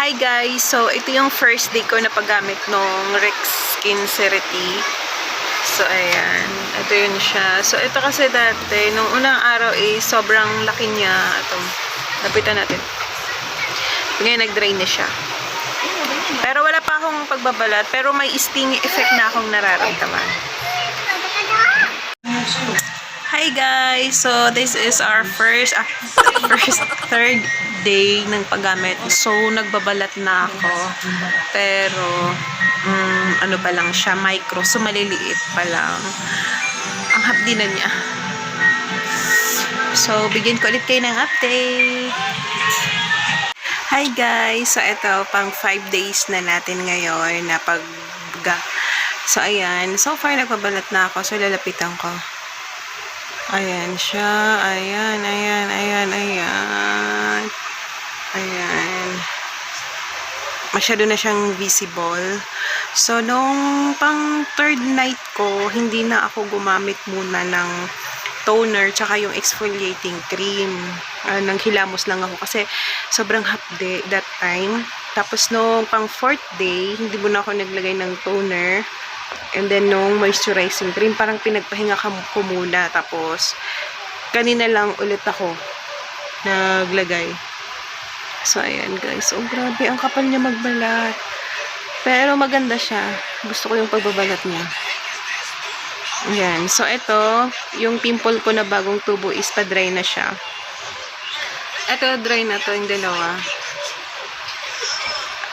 Hi guys! So, ito yung first day ko na paggamit nung Rex Skin Cerity. So, ayan. Ito yun siya. So, ito kasi dati, nung unang araw sobrang laki niya. Ito, lapitan natin. Ngayon, nag-dry na siya. Pero wala pa akong pagbabalat. Pero may sting effect na akong nararamdaman. Hi guys! So, this is our third day ng paggamit. So, nagbabalat na ako. Pero, ano pa lang siya, micro. So, maliliit pa lang. Ang hapdi na niya. So, bigyan ko ulit kayo ng update. Hi guys! So, ito, pang 5 days na natin ngayon na So, ayan. So far, nagbabalat na ako. So, lalapitan ko. Ayan siya. Ayan. Masyado na siyang visible. So, nung pang third night ko, hindi na ako gumamit muna ng toner tsaka yung exfoliating cream. Nang hilamos lang ako kasi sobrang hapde that time. Tapos, nung pang fourth day, hindi muna ako naglagay ng toner. And then, nung moisturizing cream, parang pinagpahinga ko muna. Tapos, kanina lang ulit ako naglagay. So, ayan guys. Oh, grabe. Ang kapal niya magbalat. Pero, maganda siya. Gusto ko yung pagbabalat niya. Ayan. So, ito, yung pimple ko na bagong tubo is pa-dry na siya. Ito, dry na to yung dalawa.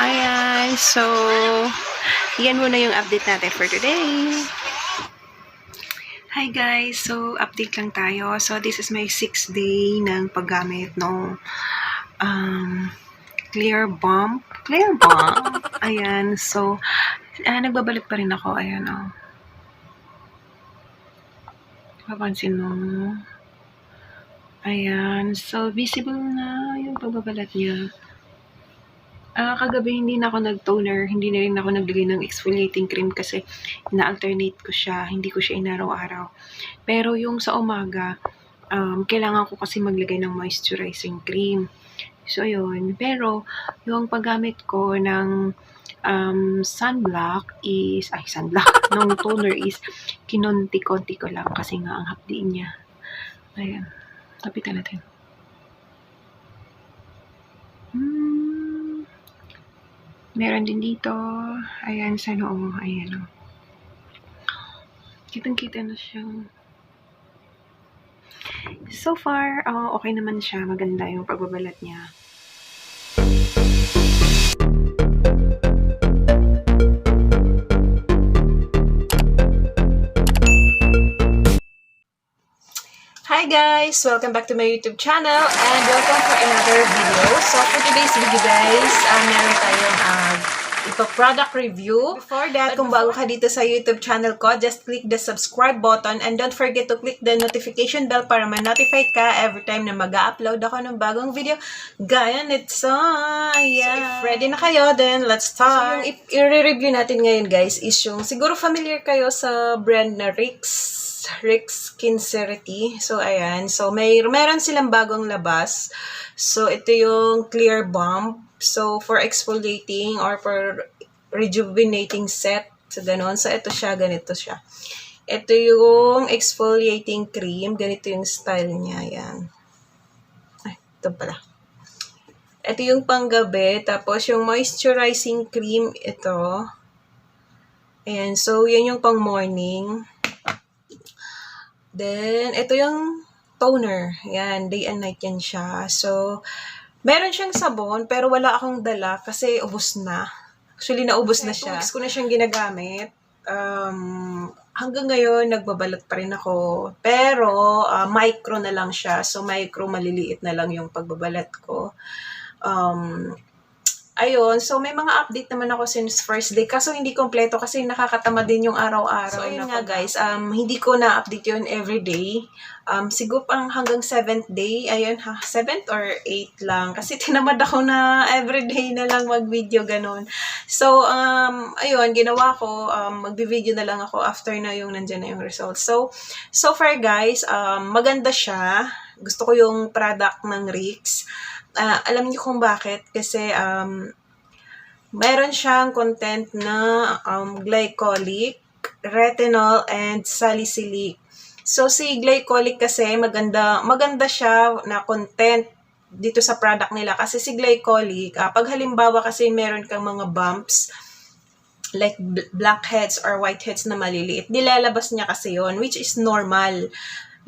Ayan. So, yan muna yung update natin for today. Hi guys! So, update lang tayo. So, this is my 6th day ng paggamit ng Clear Bomb. Ayan. So, nagbabalik pa rin ako. Ayan o. Papansin mo. Ayan. So, visible na yung pagbabalat niya. Kagabi hindi na ako nag-toner, hindi na rin ako naglagay ng exfoliating cream kasi ina-alternate ko siya, hindi ko siya inaraw-araw. Pero yung sa umaga, kailangan ko kasi maglagay ng moisturizing cream. So, yun. Pero, yung paggamit ko ng sunblock, nung toner is kinonti-konti ko lang kasi nga ang hapdi niya. Ayan. Tapitan natin. Meron din dito. Ayan, sa noo. Ayan o. Kitang-kita na siya. So far, okay naman siya. Maganda yung pagbabalat niya. Hi guys! Welcome back to my YouTube channel and welcome for another video. So for today's video guys, meron tayong product review. Before that, kung bago ka dito sa YouTube channel ko, just click the subscribe button and don't forget to click the notification bell para ma-notify ka every time na mag-upload ako ng bagong video. Gaya nito. Ayan. So if ready na kayo, then let's start. So yung i-review natin ngayon guys is yung, siguro familiar kayo sa brand na Rex Skin Cerity. So, ayan. So, meron silang bagong labas. So, ito yung Clear Bomb. So, for exfoliating or for rejuvenating set. So, ganun. So, ito siya. Ganito siya. Ito yung exfoliating cream. Ganito yung style niya. Ayan. Ay, ito pala. Ito yung panggabi. Tapos, yung moisturizing cream, ito. Ayan. So, yan yung pang morning. Then, ito yung toner. Yan, day and night yan siya. So, meron siyang sabon, pero wala akong dala kasi ubos na. Actually, naubos na siya. 2 weeks ko na siyang ginagamit. Hanggang ngayon, nagbabalat pa rin ako. Pero, micro na lang siya. So, micro, maliliit na lang yung pagbabalat ko. Ayun, so may mga update naman ako since first day. Kaso hindi kompleto kasi nakakatamad din yung araw-araw. So ayun nga guys, hindi ko na-update yun everyday. Siguro pang hanggang 7th day, ayun ha, 7th or 8th lang. Kasi tinamad ako na everyday na lang mag-video, ganun. So, ayun, ginawa ko, mag-video na lang ako after na yung nandyan na yung results. So far guys, maganda siya. Gusto ko yung product ng Rex. Alam niyo kung bakit? Kasi, Meron siyang content na glycolic, retinol, and salicylic. So, si glycolic kasi maganda siya na content dito sa product nila. Kasi si glycolic, pag halimbawa kasi meron kang mga bumps, like blackheads or whiteheads na maliliit, nilalabas niya kasi yon, which is normal.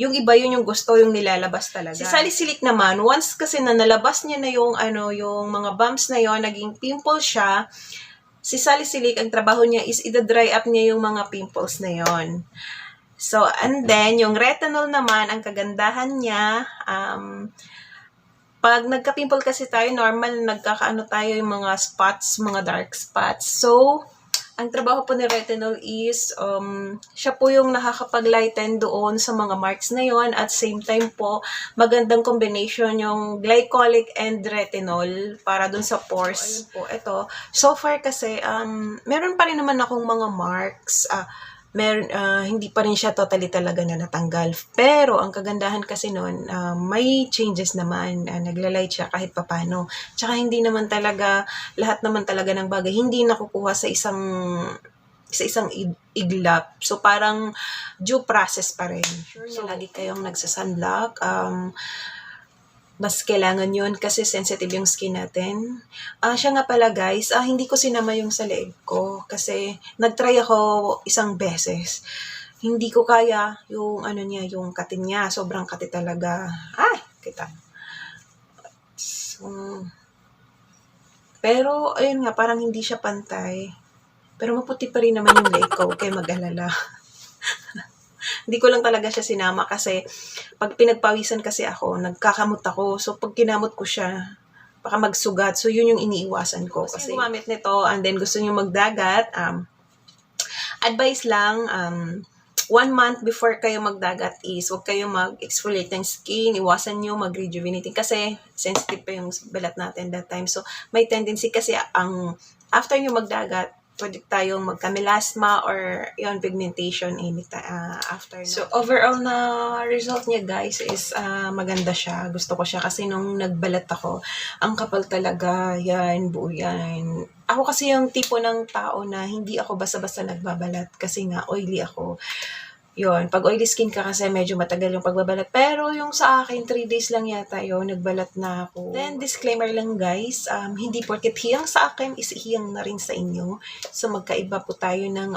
Yung iba yun yung gusto, yung nilalabas talaga. Si salicylic naman, once kasi na nalabas niya na yung yung mga bumps na yon, naging pimple siya, si salicylic, ang trabaho niya is i-dry up niya yung mga pimples na yon. So, and then, yung retinol naman, ang kagandahan niya, pag nagka-pimple kasi tayo, normal, nagkakaano tayo yung mga spots, mga dark spots. So, ang trabaho po ni retinol is, siya po yung nakakapag-lighten doon sa mga marks na yon, at same time po, magandang combination yung glycolic and retinol para doon sa pores. So, ayun po, ito. So far kasi, meron pa rin naman akong mga marks, hindi pa rin siya totally talaga na natanggal. Pero, ang kagandahan kasi nun, may changes naman. Nagla-light siya kahit papano. Tsaka hindi naman talaga, lahat naman talaga ng bagay, hindi nakukuha sa isang iglap. So, parang due process pa rin. So, lagi kayong nagsasunblock. Mas kailangan yun kasi sensitive yung skin natin. Siya nga pala guys, hindi ko sinama yung sa leeg ko kasi nagtry ako isang beses. Hindi ko kaya yung yung katin niya. Sobrang kati talaga. Ay, kita. So, pero, ayun nga, parang hindi siya pantay. Pero maputi pa rin naman yung leeg ko. Kaya mag-alala. Hindi ko lang talaga siya sinama kasi pag pinagpawisan kasi ako, nagkakamot ako. So, pag kinamot ko siya, baka magsugat. So, yun yung iniiwasan ko. Kasi gumamit nito and then gusto nyo magdagat, advice lang, 1 month before kayo magdagat is huwag kayo mag-exfoliate ng skin. Iwasan nyo mag-rejuvenating kasi sensitive pa yung balat natin that time. So, may tendency kasi after nyo magdagat, pwede tayong magka-melasma or yon pigmentation after na. So, overall na result niya guys is maganda siya. Gusto ko siya kasi nung nagbalat ako, ang kapal talaga, yan, buo yan. Ako kasi yung tipo ng tao na hindi ako basta-basta nagbabalat kasi nga oily ako. Yun, pag oily skin ka kasi medyo matagal yung pagbabalat. Pero yung sa akin, 3 days lang yata yun, nagbalat na ako. Then, disclaimer lang guys, hindi porket hiyang sa akin is hiyang na rin sa inyo. So, magkaiba po tayo ng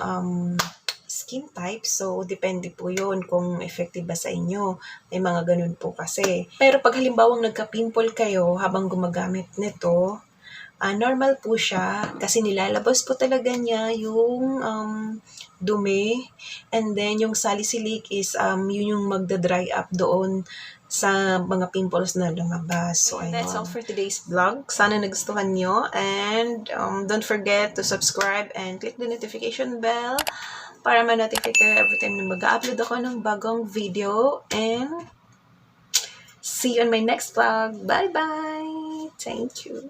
skin type. So, depende po yun kung effective ba sa inyo. May mga ganun po kasi. Pero pag halimbawang nagka-pimple kayo habang gumagamit nito, normal po siya kasi nilalabas po talaga niya yung dumi, and then yung salicylic is yun yung magda-dry up doon sa mga pimples na lumabas. So, that's all for today's vlog. Sana nagustuhan nyo, and don't forget to subscribe and click the notification bell para ma-notify kayo every time na mag-upload ako ng bagong video, and see you on my next vlog. Bye-bye! Thank you!